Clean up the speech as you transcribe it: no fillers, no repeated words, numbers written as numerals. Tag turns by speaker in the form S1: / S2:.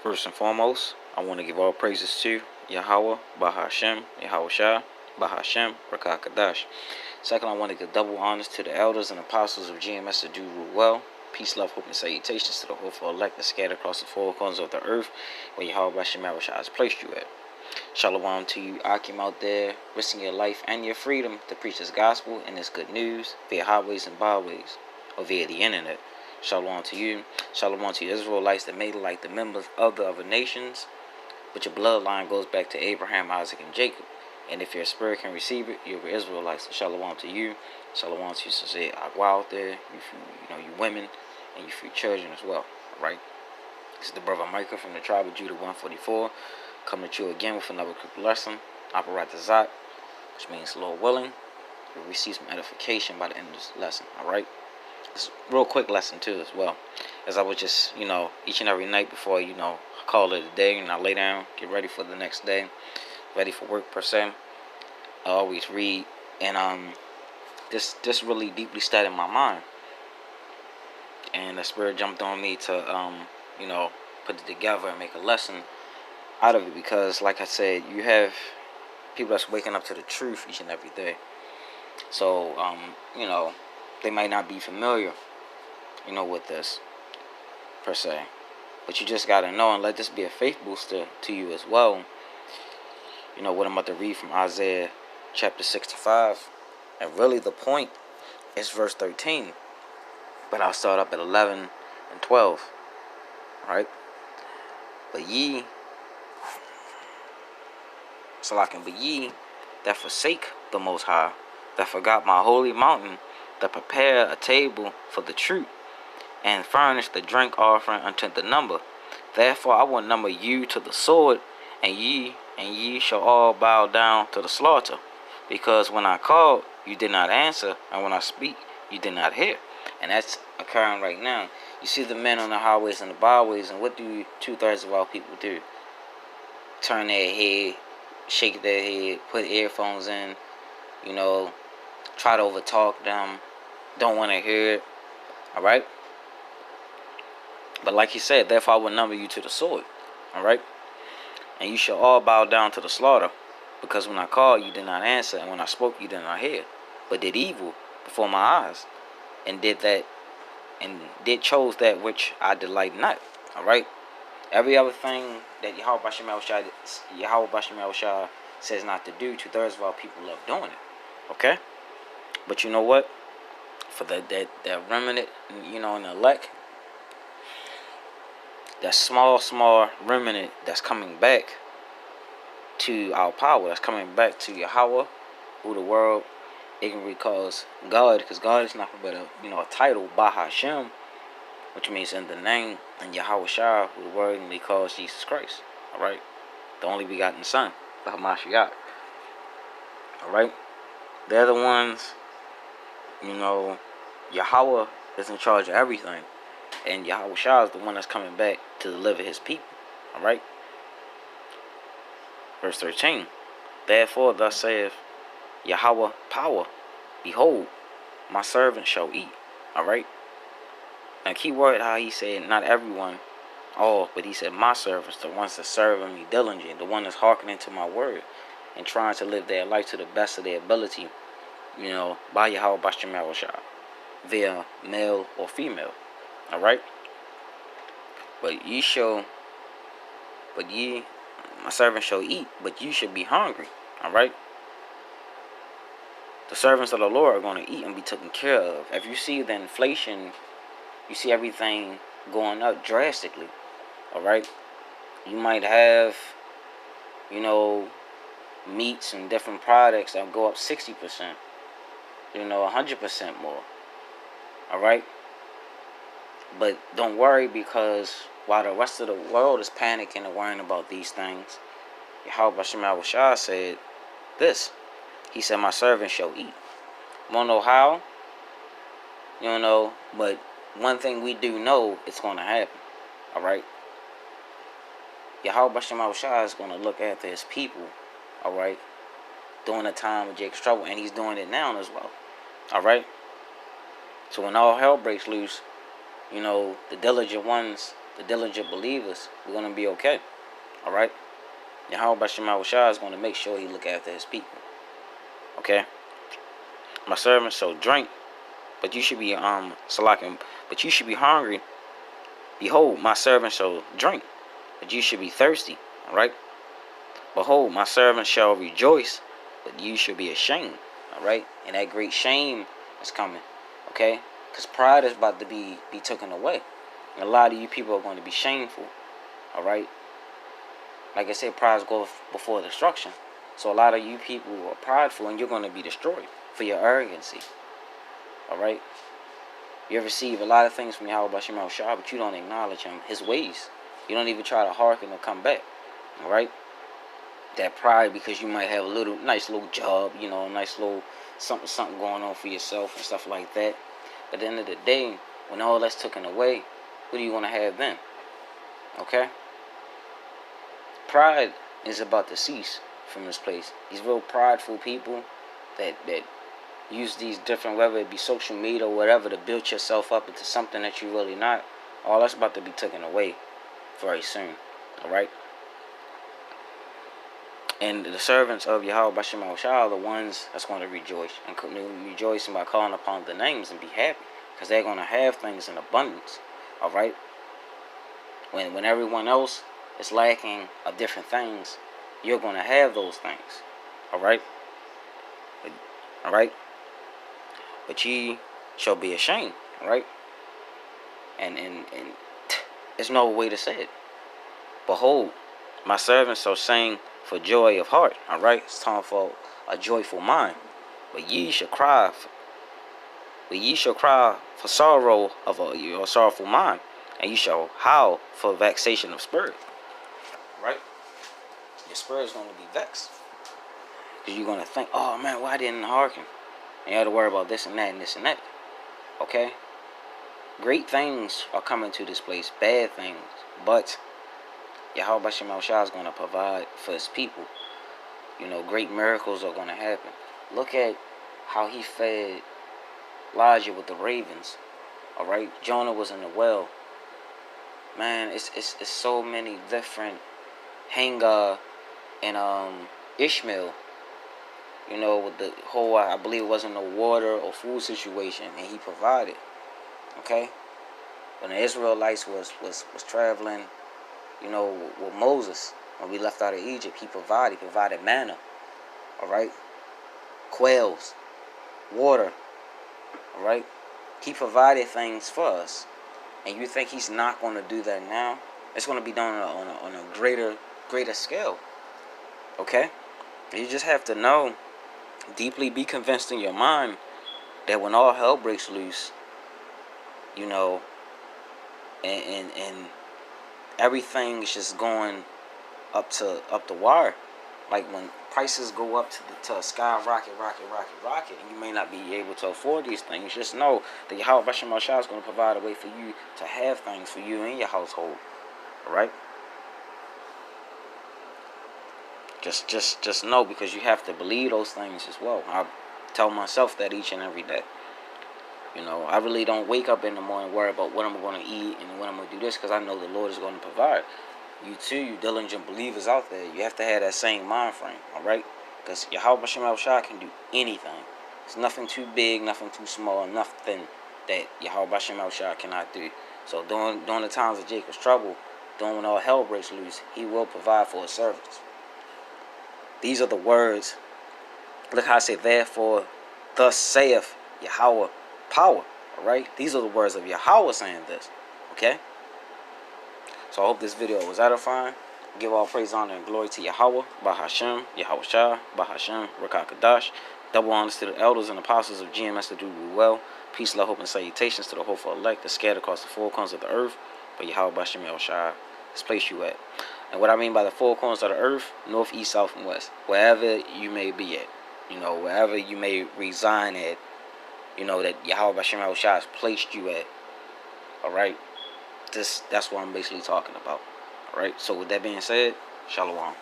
S1: First and foremost, I want to give all praises to Yahawah Bahasham Yahawashi Bahasham Rakakadash. Second, I want to give double honors to the elders and apostles of GMS that do rule well. Peace, love, hope, and salutations to the hopeful elect that scattered across the four corners of the earth where Yahawah Bahasham Yahawashi has placed you at. Shalom to you, Akim, out there, risking your life and your freedom to preach this gospel and this good news via highways and byways, or via the internet. Shalom to you. Shalom to you Israelites that made it like the members of the other nations, but your bloodline goes back to Abraham, Isaac, and Jacob. And if your spirit can receive it, you're Israelites. So shalom to you. Shalom to you, so say Agua out there, you women, and you free children as well. Alright? This is the brother Micah from the tribe of Judah 144. Coming to you again with another quick lesson. Operat Zak, which means Lord willing, you'll receive some edification by the end of this lesson. Alright? It's a real quick lesson too as well. As I would just, each and every night before, call it a day and I lay down, get ready for the next day, ready for work per se. I always read, and this really deeply stayed in my mind. And the Spirit jumped on me to put it together and make a lesson out of it, because like I said, you have people that's waking up to the truth each and every day. So they might not be familiar, with this per se, but you just gotta know and let this be a faith booster to you as well. What I'm about to read from Isaiah chapter 65, and really the point is verse 13, but I'll start up at 11 and 12. All right, but ye that forsake the Most High, that forgot my holy mountain, that prepare a table for the truth, and furnish the drink offering unto the number. Therefore I will number you to the sword, and ye shall all bow down to the slaughter. Because when I called, you did not answer, and when I speak, you did not hear. And that's occurring right now. You see the men on the highways and the byways, and what do 2/3 of our people do? Turn their head, shake their head, put earphones in, try to overtalk them, don't want to hear it. Alright? But like he said, therefore I will number you to the sword. Alright? And you shall all bow down to the slaughter. Because when I called, you did not answer, and when I spoke, you did not hear, but did evil before my eyes, and did chose that which I delight not. Alright? Every other thing that Yahawah Bahasham Yahawashi says not to do, 2/3 of our people love doing it. Okay? But you know what? For that remnant, in the elect, that small remnant that's coming back to our power, that's coming back to Yahawah, who the world ignorantly calls God, because God is nothing but a title, Bahasham, which means in the name, and Yahawashi, who the world ignorantly calls Jesus Christ. Alright? The only begotten Son, the Hamashiach. Alright? They're the ones, Yahawah is in charge of everything. And Yahawashi is the one that's coming back to deliver his people. Alright? Verse 13. Therefore thus saith Yahawah power, behold, my servant shall eat. Alright? Now key word how he said not everyone, all, but he said my servants, the ones that serve me diligently, the one that's hearkening to my word and trying to live their life to the best of their ability, by Yahawah Bahasham Yahawashi, via male or female. Alright? But my servant shall eat, but you should be hungry. Alright? The servants of the Lord are going to eat and be taken care of. If you see the inflation, you see everything going up drastically. Alright? You might have, meats and different products that go up 60%. 100% more. Alright? But don't worry, because while the rest of the world is panicking and worrying about these things, Yahawah Bahasham Yahawashi said this. He said, my servant shall eat. Won't know how, but one thing we do know, it's going to happen. Alright? Yahawah Bahasham Yahawashi is going to look after his people. Alright? During the time of Jacob's trouble, and he's doing it now as well. Alright? So when all hell breaks loose, the diligent ones the diligent believers, we're going to be okay. All right? Yahawah Bahasham Yahawashi is going to make sure he look after his people. Okay? My servants shall drink, but you should be salakim, but you should be hungry. Behold, my servant shall drink, but you should be thirsty. All right? Behold, my servant shall rejoice, but you should be ashamed. All right? And that great shame is coming. Okay? Because pride is about to be taken away. And a lot of you people are going to be shameful. All right? Like I said, pride goes before destruction. So a lot of you people are prideful, and you're going to be destroyed for your arrogancy. All right? You receive a lot of things from Yahawah Bahasham Yahawashi, but you don't acknowledge him, his ways. You don't even try to hearken or come back. All right? That pride, because you might have a nice little job, you know, a nice little something going on for yourself and stuff like that. But at the end of the day, when all that's taken away, what do you want to have then? Okay? Pride is about to cease from this place. These real prideful people that use these different, whether it be social media or whatever, to build yourself up into something that you're really not. All that's about to be taken away very soon. All right? And the servants of Yahawah Bahasham Yahawashi are the ones that's going to rejoice. And rejoicing by calling upon the names and be happy. Because they're going to have things in abundance. All right? When everyone else is lacking of different things, you're going to have those things. All right? All right? But ye shall be ashamed. All right? And there's no way to say it. Behold, my servants shall sing for joy of heart. All right? It's time for a joyful mind. But ye shall cry for sorrow of your sorrowful mind, and you shall howl for vexation of spirit. Right? Your spirit is going to be vexed, because you're going to think, oh man, why didn't I hearken? And you have to worry about this and that and this and that. Okay? Great things are coming to this place, bad things, but Yahawah Bahasham Yahawashi is going to provide for his people. You know, great miracles are going to happen. Look at how he fed Elijah with the ravens. All right? Jonah was in the well. Man, it's so many different. Hagar and Ishmael, you know, with the whole, I believe it wasn't no water or food situation, and he provided. Okay? When the Israelites was traveling, you know, with Moses, when we left out of Egypt, he provided manna. All right? Quails, water. All right? He provided things for us. And you think he's not going to do that now? It's going to be done on a greater scale. Okay? You just have to know, deeply be convinced in your mind, that when all hell breaks loose, you know, and everything is just going up the wire. Like when prices go up to a skyrocket, rocket, and you may not be able to afford these things, just know that Yahawah Bahasham Yahawashi is going to provide a way for you to have things for you and your household. All right? Just know, because you have to believe those things as well. I tell myself that each and every day. You know, I really don't wake up in the morning worry about what I'm going to eat and when I'm going to do this, because I know the Lord is going to provide. You too, you diligent believers out there, you have to have that same mind frame, all right? Because Yahawah Bahasham Yahawashi can do anything. There's nothing too big, nothing too small, nothing that Yahawah Bahasham Yahawashi cannot do. So during the times of Jacob's trouble, during when all hell breaks loose, he will provide for his servants. These are the words. Look how I say, therefore, thus saith Yahawah, power. All right? These are the words of Yahawah saying this. Okay? So I hope this video was edifying. Give all praise, honor, and glory to Yahawah Bahasham Yahawashi, Bahasham Rakakadash. Double honors to the elders and apostles of GMS that do well. Peace, love, hope, and salutations to the hopeful elect that scattered across the four corners of the earth. But Yahawah Bahasham Yahawashi has placed you at. And what I mean by the four corners of the earth, north, east, south, and west. Wherever you may be at. You know, wherever you may reside at. You know, that Yahawah Bahasham Yahawashi has placed you at. Alright? That's what I'm basically talking about. Alright? So with that being said, Shalom.